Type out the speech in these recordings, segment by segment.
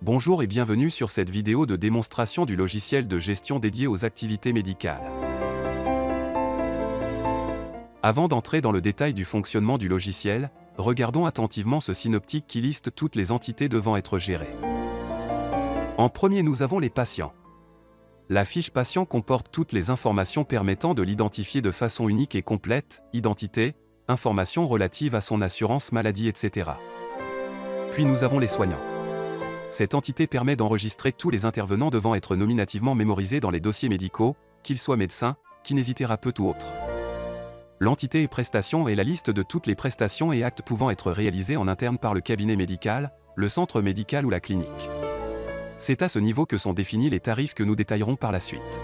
Bonjour et bienvenue sur cette vidéo de démonstration du logiciel de gestion dédié aux activités médicales. Avant d'entrer dans le détail du fonctionnement du logiciel, regardons attentivement ce synoptique qui liste toutes les entités devant être gérées. En premier, nous avons les patients. La fiche patient comporte toutes les informations permettant de l'identifier de façon unique et complète, identité, informations relatives à son assurance maladie, etc. Puis nous avons les soignants. Cette entité permet d'enregistrer tous les intervenants devant être nominativement mémorisés dans les dossiers médicaux, qu'ils soient médecins, kinésithérapeutes ou autres. L'entité et prestations est la liste de toutes les prestations et actes pouvant être réalisés en interne par le cabinet médical, le centre médical ou la clinique. C'est à ce niveau que sont définis les tarifs que nous détaillerons par la suite.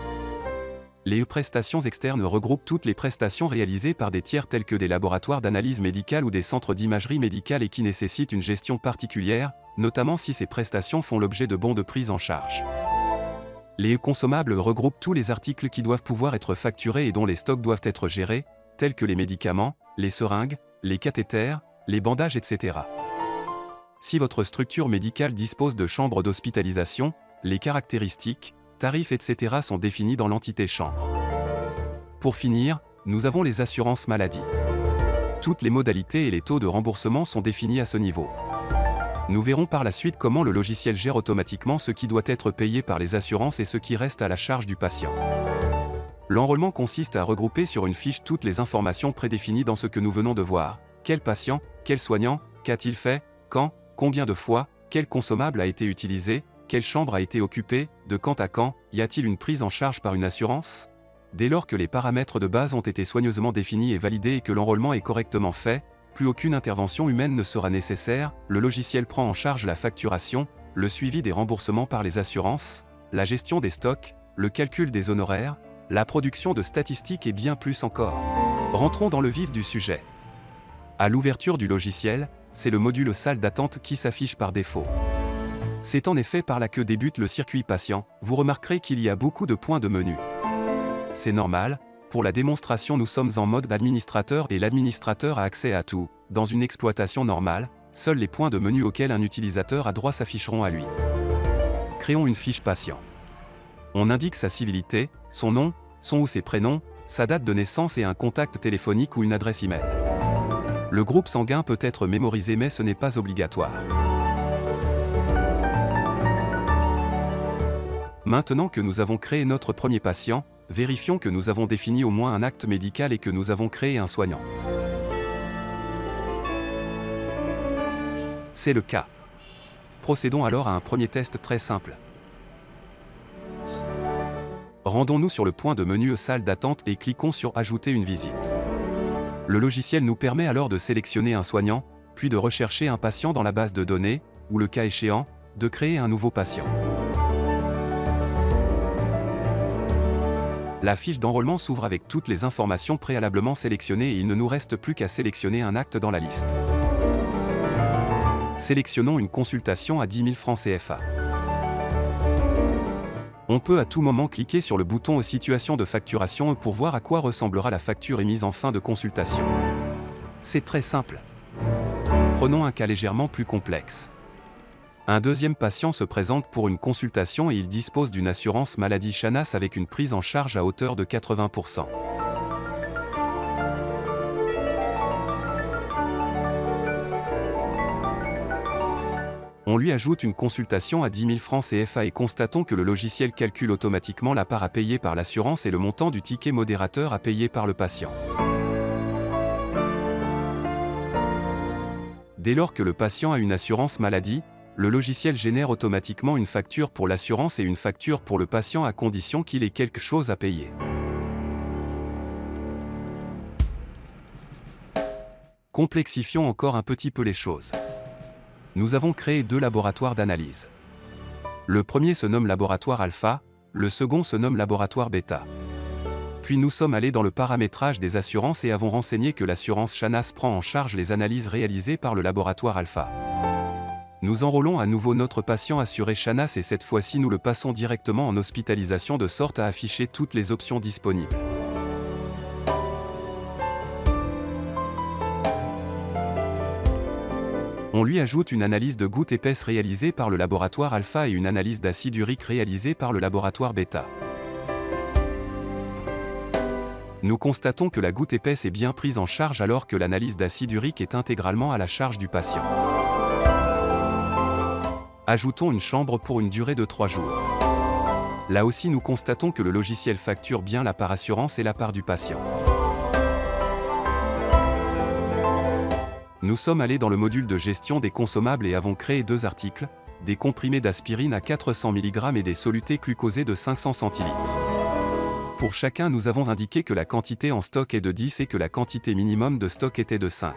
Les prestations externes regroupent toutes les prestations réalisées par des tiers tels que des laboratoires d'analyse médicale ou des centres d'imagerie médicale et qui nécessitent une gestion particulière, notamment si ces prestations font l'objet de bons de prise en charge. Les consommables regroupent tous les articles qui doivent pouvoir être facturés et dont les stocks doivent être gérés, tels que les médicaments, les seringues, les cathéters, les bandages, etc. Si votre structure médicale dispose de chambres d'hospitalisation, les caractéristiques, tarifs, etc. sont définis dans l'entité chambre. Pour finir, nous avons les assurances maladie. Toutes les modalités et les taux de remboursement sont définis à ce niveau. Nous verrons par la suite comment le logiciel gère automatiquement ce qui doit être payé par les assurances et ce qui reste à la charge du patient. L'enrôlement consiste à regrouper sur une fiche toutes les informations prédéfinies dans ce que nous venons de voir. Quel patient, quel soignant, qu'a-t-il fait, quand, combien de fois, quel consommable a été utilisé, quelle chambre a été occupée, de quand à quand, y a-t-il une prise en charge par une assurance? Dès lors que les paramètres de base ont été soigneusement définis et validés et que l'enrôlement est correctement fait, plus aucune intervention humaine ne sera nécessaire, le logiciel prend en charge la facturation, le suivi des remboursements par les assurances, la gestion des stocks, le calcul des honoraires, la production de statistiques et bien plus encore. Rentrons dans le vif du sujet. À l'ouverture du logiciel, c'est le module salle d'attente qui s'affiche par défaut. C'est en effet par là que débute le circuit patient, vous remarquerez qu'il y a beaucoup de points de menu. C'est normal, pour la démonstration nous sommes en mode administrateur et l'administrateur a accès à tout. Dans une exploitation normale, seuls les points de menu auxquels un utilisateur a droit s'afficheront à lui. Créons une fiche patient. On indique sa civilité, son nom, son ou ses prénoms, sa date de naissance et un contact téléphonique ou une adresse email. Le groupe sanguin peut être mémorisé mais ce n'est pas obligatoire. Maintenant que nous avons créé notre premier patient, vérifions que nous avons défini au moins un acte médical et que nous avons créé un soignant. C'est le cas. Procédons alors à un premier test très simple. Rendons-nous sur le point de menu salle d'attente et cliquons sur Ajouter une visite. Le logiciel nous permet alors de sélectionner un soignant, puis de rechercher un patient dans la base de données, ou le cas échéant, de créer un nouveau patient. La fiche d'enrôlement s'ouvre avec toutes les informations préalablement sélectionnées et il ne nous reste plus qu'à sélectionner un acte dans la liste. Sélectionnons une consultation à 10 000 francs CFA. On peut à tout moment cliquer sur le bouton Situation de facturation pour voir à quoi ressemblera la facture émise en fin de consultation. C'est très simple. Prenons un cas légèrement plus complexe. Un deuxième patient se présente pour une consultation et il dispose d'une assurance maladie Chanas avec une prise en charge à hauteur de 80%. On lui ajoute une consultation à 10 000 francs CFA et constatons que le logiciel calcule automatiquement la part à payer par l'assurance et le montant du ticket modérateur à payer par le patient. Dès lors que le patient a une assurance maladie, le logiciel génère automatiquement une facture pour l'assurance et une facture pour le patient à condition qu'il ait quelque chose à payer. Complexifions encore un petit peu les choses. Nous avons créé deux laboratoires d'analyse. Le premier se nomme laboratoire alpha, le second se nomme laboratoire bêta. Puis nous sommes allés dans le paramétrage des assurances et avons renseigné que l'assurance Chanas prend en charge les analyses réalisées par le laboratoire alpha. Nous enrôlons à nouveau notre patient assuré Chanas et cette fois-ci nous le passons directement en hospitalisation de sorte à afficher toutes les options disponibles. On lui ajoute une analyse de goutte épaisse réalisée par le laboratoire alpha et une analyse d'acide urique réalisée par le laboratoire bêta. Nous constatons que la goutte épaisse est bien prise en charge alors que l'analyse d'acide urique est intégralement à la charge du patient. Ajoutons une chambre pour une durée de 3 jours. Là aussi nous constatons que le logiciel facture bien la part assurance et la part du patient. Nous sommes allés dans le module de gestion des consommables et avons créé 2 articles, des comprimés d'aspirine à 400 mg et des solutés glucosés de 500 centilitres. Pour chacun nous avons indiqué que la quantité en stock est de 10 et que la quantité minimum de stock était de 5.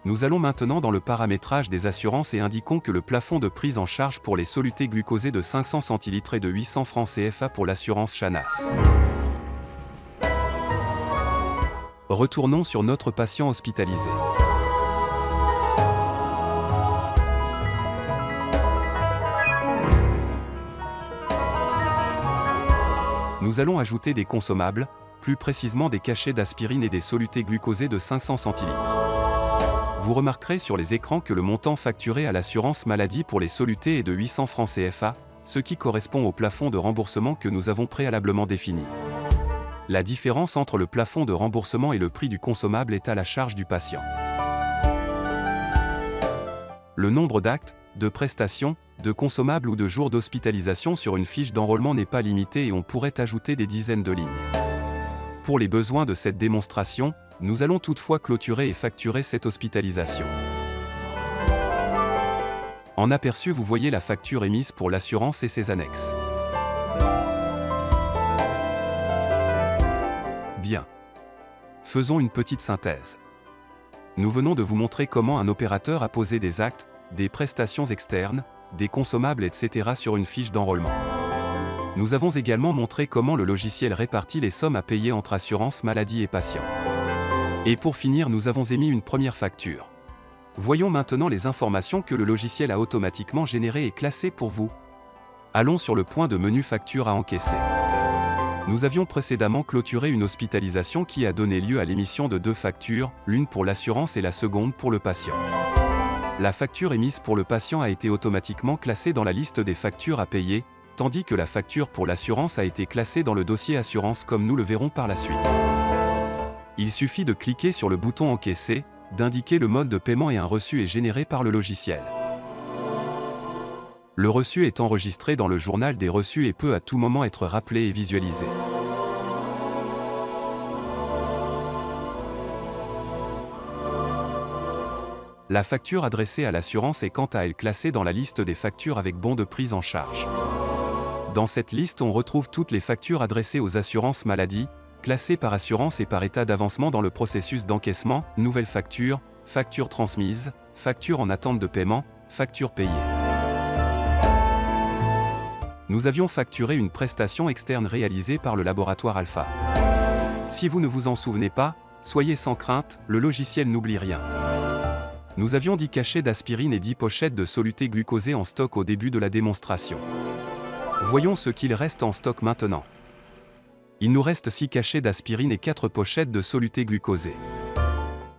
Nous allons maintenant dans le paramétrage des assurances et indiquons que le plafond de prise en charge pour les solutés glucosés de 500 centilitres est de 800 francs CFA pour l'assurance Chanas. Retournons sur notre patient hospitalisé. Nous allons ajouter des consommables, plus précisément des cachets d'aspirine et des solutés glucosés de 500 centilitres. Vous remarquerez sur les écrans que le montant facturé à l'assurance maladie pour les solutés est de 800 francs CFA, ce qui correspond au plafond de remboursement que nous avons préalablement défini. La différence entre le plafond de remboursement et le prix du consommable est à la charge du patient. Le nombre d'actes, de prestations, de consommables ou de jours d'hospitalisation sur une fiche d'enrôlement n'est pas limité et on pourrait ajouter des dizaines de lignes. Pour les besoins de cette démonstration, nous allons toutefois clôturer et facturer cette hospitalisation. En aperçu, vous voyez la facture émise pour l'assurance et ses annexes. Bien. Faisons une petite synthèse. Nous venons de vous montrer comment un opérateur a posé des actes, des prestations externes, des consommables, etc. sur une fiche d'enrôlement. Nous avons également montré comment le logiciel répartit les sommes à payer entre assurance maladie et patient. Et pour finir, nous avons émis une première facture. Voyons maintenant les informations que le logiciel a automatiquement générées et classées pour vous. Allons sur le point de menu facture à encaisser. Nous avions précédemment clôturé une hospitalisation qui a donné lieu à l'émission de 2 factures, l'une pour l'assurance et la seconde pour le patient. La facture émise pour le patient a été automatiquement classée dans la liste des factures à payer, tandis que la facture pour l'assurance a été classée dans le dossier assurance comme nous le verrons par la suite. Il suffit de cliquer sur le bouton encaisser, d'indiquer le mode de paiement et un reçu est généré par le logiciel. Le reçu est enregistré dans le journal des reçus et peut à tout moment être rappelé et visualisé. La facture adressée à l'assurance est quant à elle classée dans la liste des factures avec bon de prise en charge. Dans cette liste, on retrouve toutes les factures adressées aux assurances maladie, classées par assurance et par état d'avancement dans le processus d'encaissement, nouvelle facture, facture transmise, facture en attente de paiement, facture payée. Nous avions facturé une prestation externe réalisée par le laboratoire Alpha. Si vous ne vous en souvenez pas, soyez sans crainte, le logiciel n'oublie rien. Nous avions 10 cachets d'aspirine et 10 pochettes de solutés glucosés en stock au début de la démonstration. Voyons ce qu'il reste en stock maintenant. Il nous reste 6 cachets d'aspirine et 4 pochettes de solutés glucosés.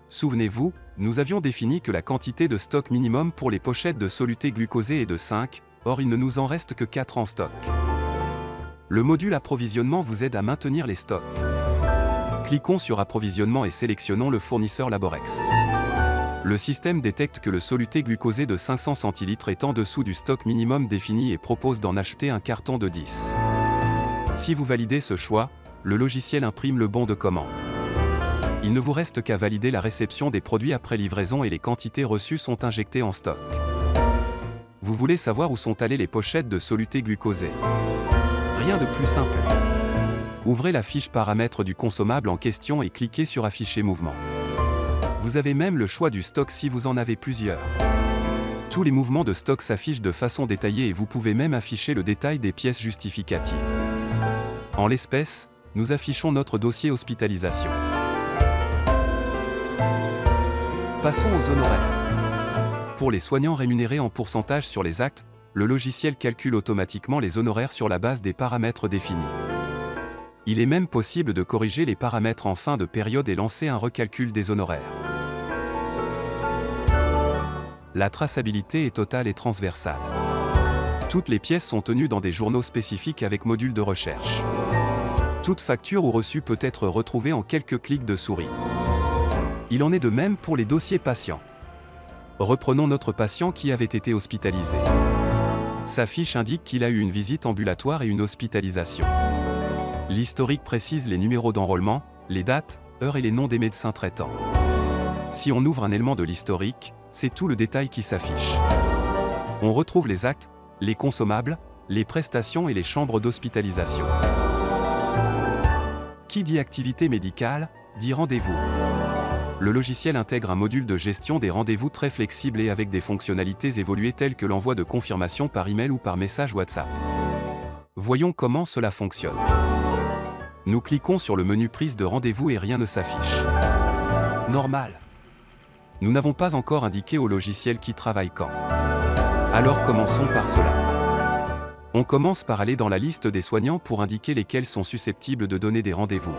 Souvenez-vous, nous avions défini que la quantité de stock minimum pour les pochettes de solutés glucosés est de 5, or il ne nous en reste que 4 en stock. Le module approvisionnement vous aide à maintenir les stocks. Cliquons sur approvisionnement et sélectionnons le fournisseur Laborex. Le système détecte que le soluté glucosé de 500 centilitres est en dessous du stock minimum défini et propose d'en acheter un carton de 10. Si vous validez ce choix, le logiciel imprime le bon de commande. Il ne vous reste qu'à valider la réception des produits après livraison et les quantités reçues sont injectées en stock. Vous voulez savoir où sont allées les pochettes de soluté glucosé? Rien de plus simple. Ouvrez la fiche paramètres du consommable en question et cliquez sur Afficher mouvement. Vous avez même le choix du stock si vous en avez plusieurs. Tous les mouvements de stock s'affichent de façon détaillée et vous pouvez même afficher le détail des pièces justificatives. En l'espèce, nous affichons notre dossier hospitalisation. Passons aux honoraires. Pour les soignants rémunérés en pourcentage sur les actes, le logiciel calcule automatiquement les honoraires sur la base des paramètres définis. Il est même possible de corriger les paramètres en fin de période et lancer un recalcul des honoraires. La traçabilité est totale et transversale. Toutes les pièces sont tenues dans des journaux spécifiques avec module de recherche. Toute facture ou reçu peut être retrouvée en quelques clics de souris. Il en est de même pour les dossiers patients. Reprenons notre patient qui avait été hospitalisé. Sa fiche indique qu'il a eu une visite ambulatoire et une hospitalisation. L'historique précise les numéros d'enrôlement, les dates, heures et les noms des médecins traitants. Si on ouvre un élément de l'historique, c'est tout le détail qui s'affiche. On retrouve les actes, les consommables, les prestations et les chambres d'hospitalisation. Qui dit activité médicale, dit rendez-vous. Le logiciel intègre un module de gestion des rendez-vous très flexible et avec des fonctionnalités évoluées telles que l'envoi de confirmation par email ou par message WhatsApp. Voyons comment cela fonctionne. Nous cliquons sur le menu prise de rendez-vous et rien ne s'affiche. Normal. Nous n'avons pas encore indiqué au logiciel qui travaille quand. Alors commençons par cela. On commence par aller dans la liste des soignants pour indiquer lesquels sont susceptibles de donner des rendez-vous.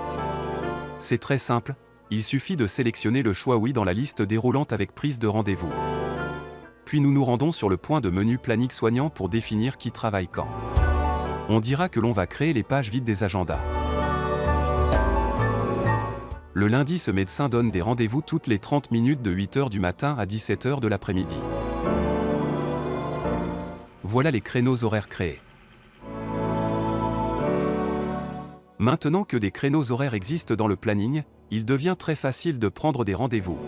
C'est très simple, il suffit de sélectionner le choix oui dans la liste déroulante avec prise de rendez-vous. Puis nous nous rendons sur le point de menu planning soignant pour définir qui travaille quand. On dira que l'on va créer les pages vides des agendas. Le lundi, ce médecin donne des rendez-vous toutes les 30 minutes de 8 h du matin à 17 h de l'après-midi. Voilà les créneaux horaires créés. Maintenant que des créneaux horaires existent dans le planning, il devient très facile de prendre des rendez-vous.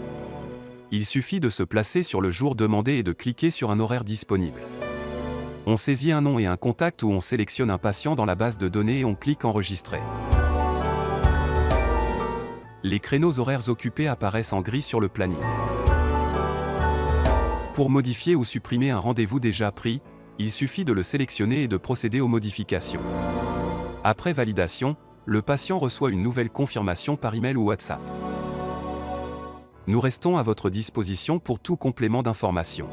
Il suffit de se placer sur le jour demandé et de cliquer sur un horaire disponible. On saisit un nom et un contact ou on sélectionne un patient dans la base de données et on clique Enregistrer. Les créneaux horaires occupés apparaissent en gris sur le planning. Pour modifier ou supprimer un rendez-vous déjà pris, il suffit de le sélectionner et de procéder aux modifications. Après validation, le patient reçoit une nouvelle confirmation par email ou WhatsApp. Nous restons à votre disposition pour tout complément d'information.